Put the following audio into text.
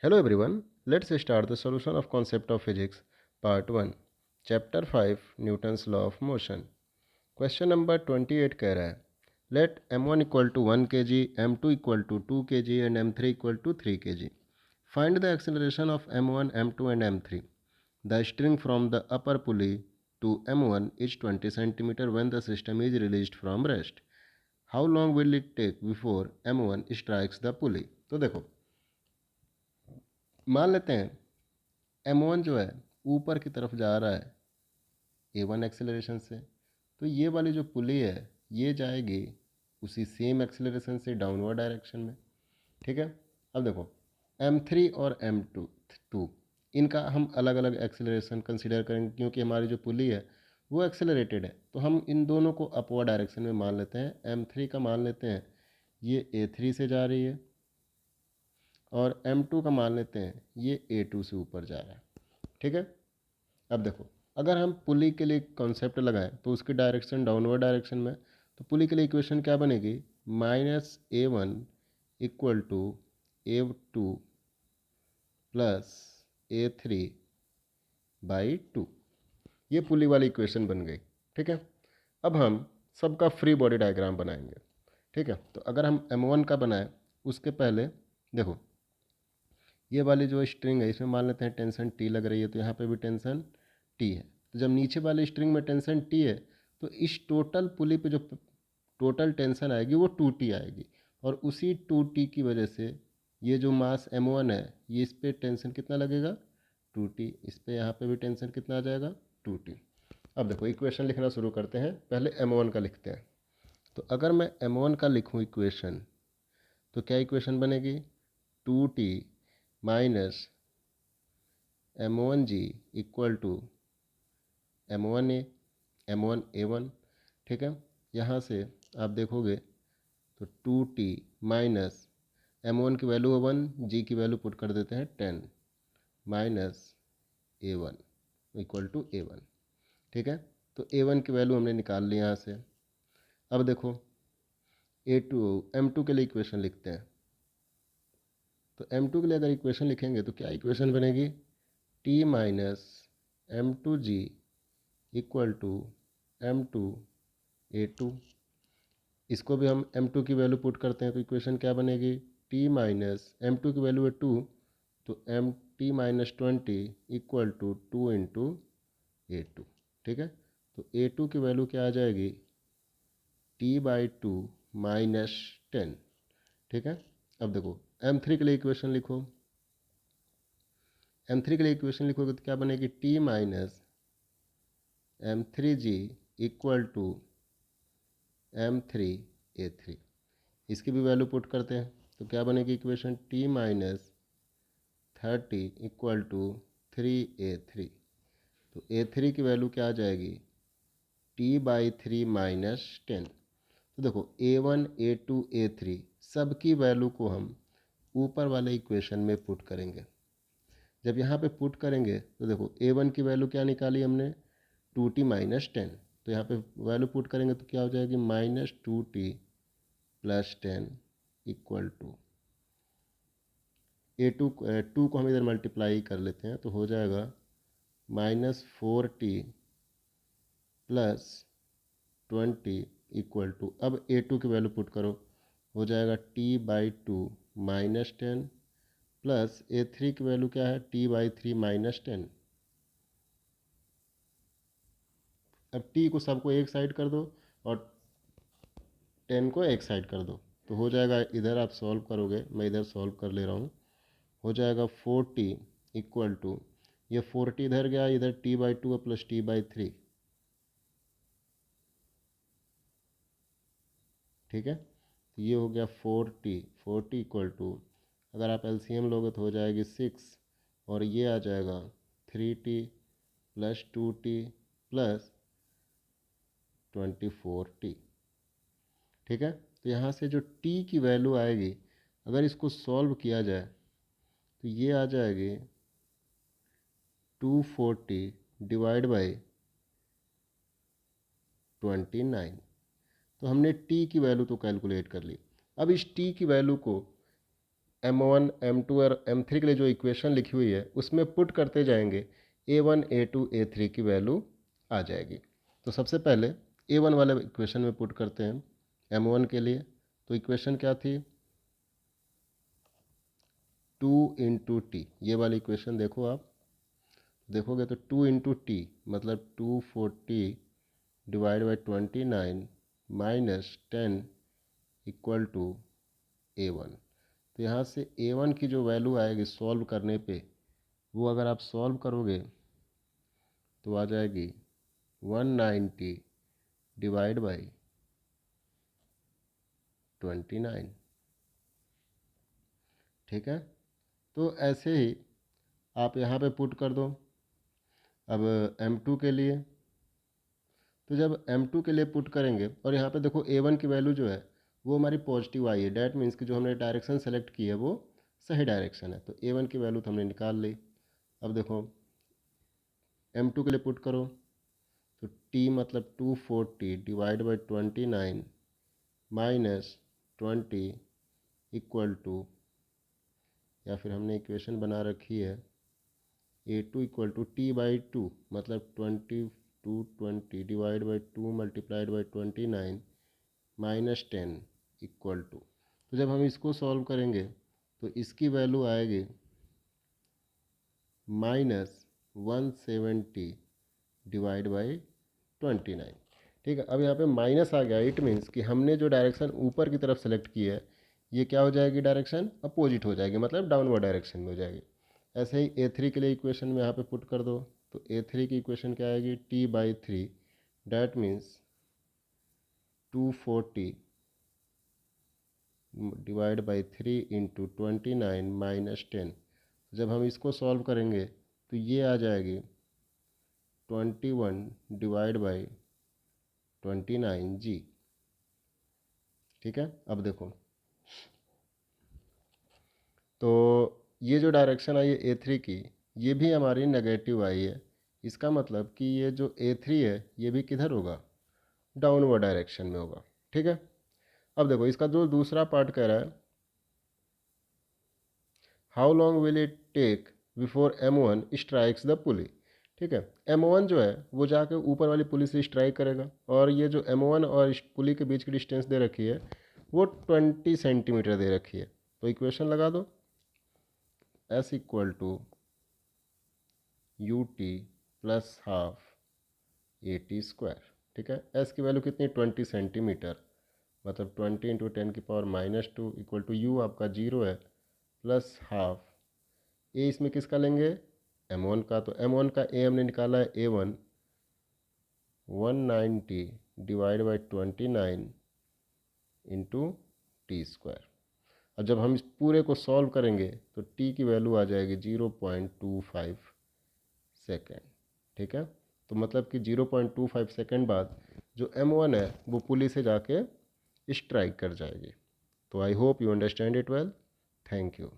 Hello everyone, let's start the solution of concept of physics part 1 chapter 5 Newton's law of motion. Question number 28 कह रहा है let m1 equal to 1 kg, m2 equal to 2 kg and m3 equal to 3 kg. Find the acceleration of m1, m2 and m3. The string from the upper pulley to m1 is 20 cm when the system is released from rest. How long will it take before m1 strikes the pulley? तो देखो मान लेते हैं m1 जो है ऊपर की तरफ जा रहा है a1 एक्सेलरेशन से, तो ये वाली जो पुली है ये जाएगी उसी सेम एक्सेलरेशन से डाउनवर्ड डायरेक्शन में। ठीक है, अब देखो m3 और m2 इनका हम अलग अलग एक्सेलरेशन कंसिडर करेंगे क्योंकि हमारी जो पुली है वो एक्सेलरेटेड है, तो हम इन दोनों को अपवर्ड डायरेक्शन में मान लेते हैं। m3 का मान लेते हैं ये a3 से जा रही है और m2 का मान लेते हैं ये a2 से ऊपर जा रहा है। ठीक है, अब देखो अगर हम पुली के लिए कॉन्सेप्ट लगाएं तो उसकी डायरेक्शन डाउनवर्ड डायरेक्शन में, तो पुली के लिए इक्वेशन क्या बनेगी -a1 equal to a2 plus a3/2। ये पुली वाली इक्वेशन बन गई। ठीक है, अब हम सबका फ्री बॉडी डायग्राम बनाएंगे। ठीक है, तो अगर हम m1 का बनाएं उसके पहले देखो ये वाली जो स्ट्रिंग है इसमें मान लेते हैं टेंशन टी लग रही है, तो यहाँ पे भी टेंशन टी है। तो जब नीचे वाले स्ट्रिंग में टेंशन टी है तो इस टोटल पुली पे जो टोटल टेंशन आएगी वो 2t आएगी, और उसी 2t की वजह से ये जो मास m1 है ये इस पर टेंशन कितना लगेगा 2t, इस पर यहाँ पे भी टेंशन कितना आ जाएगा 2t। अब देखो इक्वेशन लिखना शुरू करते हैं, पहले m1 का लिखते हैं। तो अगर मैं m1 का लिखूँ इक्वेशन तो क्या इक्वेशन बनेगी 2t minus m1g equal to m1a m1a1। ठीक है, यहाँ से आप देखोगे तो 2t माइनस m1 की वैल्यू 1, g की वैल्यू पुट कर देते हैं 10 minus a1 equal to a1। ठीक है, तो a1 की वैल्यू हमने निकाल ली यहाँ से। अब देखो a2 m2 के लिए इक्वेशन लिखते हैं, तो m2 के लिए अगर इक्वेशन लिखेंगे तो क्या इक्वेशन बनेगी t minus m2g equal to m2a2। इसको भी हम m2 की वैल्यू पुट करते हैं तो इक्वेशन क्या बनेगी t माइनस m2 की वैल्यू है 2, तो mt minus 20 equal to 2 into a2। ठीक है, तो a2 की वैल्यू क्या आ जाएगी t/2 माइनस 10। ठीक है, अब देखो m3 के लिए इक्वेशन लिखो, m3 के लिए इक्वेशन लिखोगे तो क्या बनेगी t minus m3g equal to m3a3। इसकी भी वैल्यू पुट करते हैं तो क्या बनेगी equation t minus 30 equal to 3a3। तो a3 की वैल्यू क्या आ जाएगी t/3 माइनस 10। तो देखो a1 a2 a3 सबकी वैल्यू को हम ऊपर वाले इक्वेशन में पुट करेंगे। जब यहाँ पे पुट करेंगे तो देखो a1 की वैल्यू क्या निकाली हमने 2t माइनस 10, तो यहाँ पे वैल्यू पुट करेंगे तो क्या हो जाएगी -2t plus 10 equal to a2 2 को हम इधर मल्टीप्लाई कर लेते हैं तो हो जाएगा -4t प्लस 20 इक्वल टू, अब a2 की वैल्यू पुट करो हो जाएगा t/2 माइनस 10 प्लस a3 की वैल्यू क्या है t/3 माइनस 10। अब t को सबको एक साइड कर दो और 10 को एक साइड कर दो तो हो जाएगा, इधर आप सॉल्व करोगे, मैं इधर सॉल्व कर ले रहा हूँ, हो जाएगा 4t इक्वल टू, ये 4t इधर गया, इधर t/2 प्लस t/3। ठीक है, तो ये हो गया 4t इक्वल टू, अगर आप एलसीएम लोगे तो हो जाएगी 6 और ये आ जाएगा 3t plus 2t plus 24t। ठीक है, तो यहाँ से जो t की वैल्यू आएगी अगर इसको सॉल्व किया जाए तो ये आ जाएगी 240 डिवाइड बाई 29। तो हमने t की वैल्यू तो कैलकुलेट कर ली। अब इस t की वैल्यू को M1 M2 और M3 के लिए जो इक्वेशन लिखी हुई है उसमें पुट करते जाएंगे, A1 A2 A3 की वैल्यू आ जाएगी। तो सबसे पहले A1 वाले इक्वेशन में पुट करते हैं M1 के लिए। तो इक्वेशन क्या थी, 2 इंटू टी। ये वाली इक्वेशन देखो, आप देखोगे तो 2 इंटू टी मतलब 240 divide by 29 minus 10 equal to A1। तो यहाँ से A1 की जो वैल्यू आएगी सॉल्व करने पे, वो अगर आप सॉल्व करोगे तो आ जाएगी 190 डिवाइड बाई 29। ठीक है, तो ऐसे ही आप यहाँ पे पुट कर दो। अब M2 के लिए, तो जब M2 के लिए पुट करेंगे और यहाँ पे देखो A1 की वैल्यू जो है वो हमारी पॉजिटिव आई है, डैट मीन्स कि जो हमने डायरेक्शन सेलेक्ट की है वो सही डायरेक्शन है। तो A1 की वैल्यू तो हमने निकाल ली। अब देखो M2 के लिए पुट करो, तो T मतलब 240 divide by 29 minus 20 equal to, या फिर हमने इक्वेशन बना रखी है A2 equal to T by 2 मतलब 20 divide by 2 multiplied by 29 minus 10 equal to. तो जब हम इसको सॉल्व करेंगे तो इसकी वैल्यू आएगी माइनस 170 डिवाइड बाई 29। ठीक है, अब यहाँ पे माइनस आ गया, इट मीन्स कि हमने जो डायरेक्शन ऊपर की तरफ सेलेक्ट की है ये क्या हो जाएगी, डायरेक्शन अपोजिट हो जाएगी, मतलब डाउनवर्ड डायरेक्शन में हो जाएगी। ऐसे ही A3 के लिए इक्वेशन में यहाँ पे पुट कर दो, तो A3 की इक्वेशन क्या आएगी, T by 3 that means 240 divide by 3 into 29 minus 10। जब हम इसको सॉल्व करेंगे तो ये आ जाएगी 21 डिवाइड बाई 29 जी। ठीक है, अब देखो तो ये जो डायरेक्शन आई है A3 की, ये भी हमारी नेगेटिव आई है। इसका मतलब कि ये जो A3 है ये भी किधर होगा, डाउनवर्ड डायरेक्शन में होगा। ठीक है, अब देखो इसका जो दूसरा पार्ट कह रहा है, how long will it take before M1 strikes the pulley. ठीक है, M1 जो है वो जाके ऊपर वाली पुली से स्ट्राइक करेगा, और ये जो M1 और इस पुली के बीच की डिस्टेंस दे रखी है वो 20 सेंटीमीटर दे रखी है। तो इक्वेशन लगा दो, S equal to u t plus half A T square. ठीक है, S की वैल्यू कितनी, 20 सेंटीमीटर, मतलब 20 इंटू 10⁻², इक्वल टू U आपका 0 है, प्लस हाफ ए इसमें किसका लेंगे, M1 का। तो M1 का ए हमने निकाला है A1 190 divide by 29 into T square. और जब हम इस पूरे को सॉल्व करेंगे तो टी की वैल्यू आ जाएगी 0.25 सेकेंड। ठीक है, तो मतलब कि 0.25 सेकेंड बाद जो M1 है वो पुली से जाके स्ट्राइक कर जाएगी। तो I hope you understand it well. Thank you.